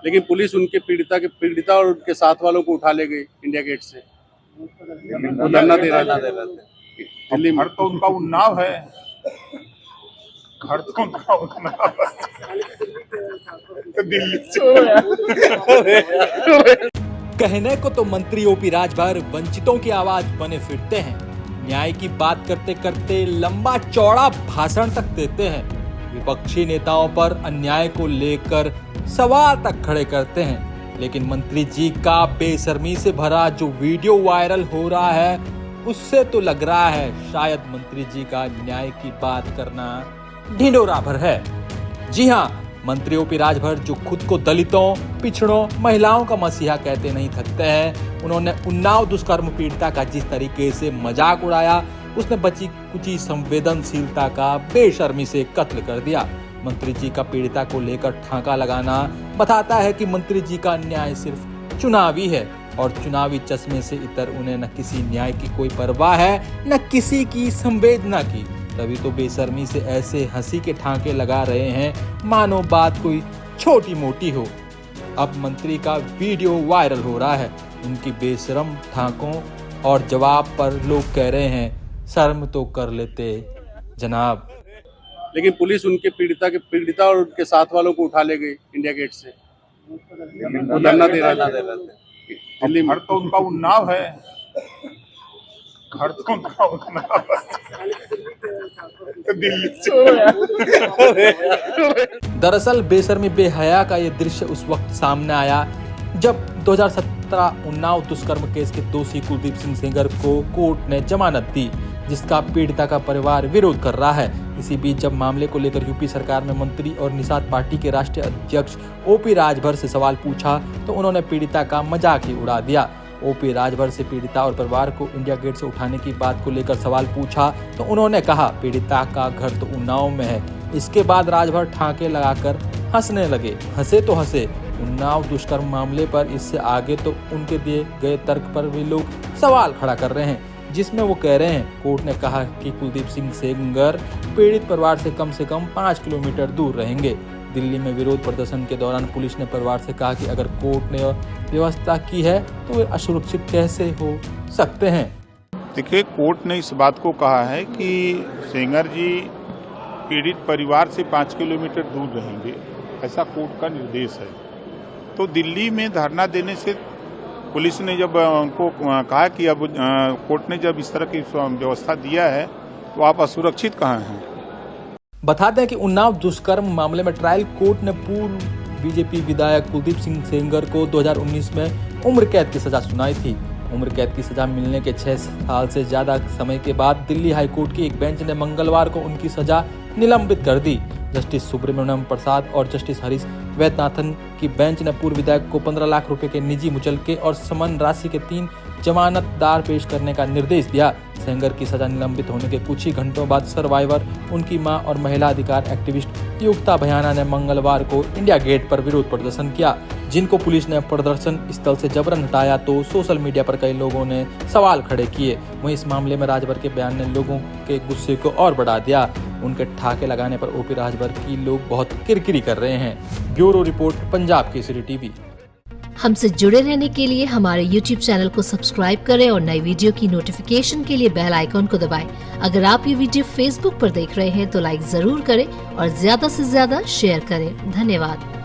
लेकिन पुलिस उनके पीड़िता और उनके साथ वालों को उठा ले गई इंडिया गेट से। वो धरना दे रहे थे दिल्ली में। घर तो उनका उन्नाव है, घर तो उनका उन्नाव है, तो दिल्ली कहने को तो मंत्री ओपी राजभर वंचितों की आवाज बने फिरते हैं, न्याय की बात करते करते लंबा चौड़ा भाषण तक देते हैं, विपक्षी नेताओं पर अन्याय को लेकर सवाल तक खड़े करते हैं। लेकिन मंत्री जी का बेशर्मी से भरा जो वीडियो वायरल हो रहा है, उससे तो लग रहा है शायद मंत्री जी का न्याय की बात करना ढिंढोरा भर है। जी हाँ, मंत्री ओपी राजभर जो खुद को दलितों, पिछड़ों, महिलाओं का मसीहा कहते नहीं थकते हैं, उन्होंने उन्नाव दुष्कर्म पीड़िता का जिस तरीके से मजाक उड़ाया, उसने बची कुची संवेदनशीलता का बेशर्मी से कत्ल कर दिया। मंत्री जी का पीड़िता को लेकर ठाका लगाना बताता है कि मंत्री जी का न्याय सिर्फ चुनावी है और चुनावी चश्मे से इतर उन्हें न किसी न्याय की कोई परवाह है, न किसी की संवेदना की। तभी तो बेशर्मी से ऐसे हंसी के ठाके लगा रहे हैं मानो बात कोई छोटी मोटी हो। अब मंत्री का वीडियो वायरल हो रहा है, उनकी बेशरम ठाकों और जवाब पर लोग कह रहे हैं शर्म तो कर लेते जनाब। लेकिन पुलिस उनके पीड़िता और उनके साथ वालों को उठा ले गई इंडिया गेट से। वो धरना दे रहे थे दिल्ली में। घर तो उनका उन्नाव है, घर तो उनका उन्नाव है, तो दिल्ली दरअसल बेशर्मी बेहया का ये दृश्य उस वक्त सामने आया जब 2017 उन्नाव दुष्कर्म केस के दोषी कुलदीप सिंह सेंगर को कोर्ट ने जमानत दी, जिसका पीड़िता का परिवार विरोध कर रहा है। इसी बीच जब मामले को लेकर यूपी सरकार में मंत्री और निषाद पार्टी के राष्ट्रीय अध्यक्ष ओपी राजभर से सवाल पूछा तो उन्होंने पीड़िता का मजाक ही उड़ा दिया। ओपी राजभर से पीड़िता और परिवार को इंडिया गेट से उठाने की बात को लेकर सवाल पूछा तो उन्होंने कहा पीड़िता का घर तो उन्नाव में है। इसके बाद राजभर ठाके लगाकर हंसने लगे। हंसे तो हंसे, उन्नाव दुष्कर्म मामले पर इससे आगे तो उनके दिए गए तर्क पर भी लोग सवाल खड़ा कर रहे हैं, जिसमें वो कह रहे हैं कोर्ट ने कहा कि कुलदीप सिंह सेंगर पीड़ित परिवार से कम 5 किलोमीटर दूर रहेंगे। दिल्ली में विरोध प्रदर्शन के दौरान पुलिस ने परिवार से कहा कि अगर कोर्ट ने व्यवस्था की है तो वे असुरक्षित कैसे हो सकते हैं। देखिए, कोर्ट ने इस बात को कहा है कि सेंगर जी पीड़ित परिवार से 5 किलोमीटर दूर रहेंगे, ऐसा कोर्ट का निर्देश है। तो दिल्ली में धरना देने से पुलिस ने जब उनको कहा कि अब कोर्ट ने जब इस तरह की व्यवस्था दिया है तो आप असुरक्षित कहाँ हैं। बता दें कि उन्नाव दुष्कर्म मामले में ट्रायल कोर्ट ने पूर्व बीजेपी विधायक कुलदीप सिंह सेंगर को 2019 में उम्र कैद की सजा सुनाई थी। उम्र कैद की सजा मिलने के 6 साल से ज्यादा समय के बाद दिल्ली हाईकोर्ट की एक बेंच ने मंगलवार को उनकी सजा निलंबित कर दी। जस्टिस सुब्रमण्यम प्रसाद और जस्टिस हरीश वैद्यनाथन की बेंच ने पूर्व विधायक को 15 लाख रुपए के निजी मुचलके और समन राशि के 3 जमानतदार पेश करने का निर्देश दिया। सेंगर की सजा निलंबित होने के कुछ ही घंटों बाद सर्वाइवर, उनकी मां और महिला अधिकार एक्टिविस्ट युक्ता भयाना ने मंगलवार को इंडिया गेट पर विरोध प्रदर्शन किया, जिनको पुलिस ने प्रदर्शन स्थल से जबरन हटाया तो सोशल मीडिया पर कई लोगों ने सवाल खड़े किए। वहीं इस मामले में राजभर के बयान ने लोगों के गुस्से को और बढ़ा दिया। उनके ठाके लगाने पर ओपी राजभर की लोग बहुत किरकिरी कर रहे हैं। Bureau report, Punjab Kesari TV. हमसे जुड़े रहने के लिए हमारे YouTube चैनल को सब्सक्राइब करें और नई वीडियो की नोटिफिकेशन के लिए बेल आइकॉन को दबाएं। अगर आप ये वीडियो Facebook पर देख रहे हैं तो लाइक जरूर करें और ज्यादा से ज्यादा शेयर करें। धन्यवाद।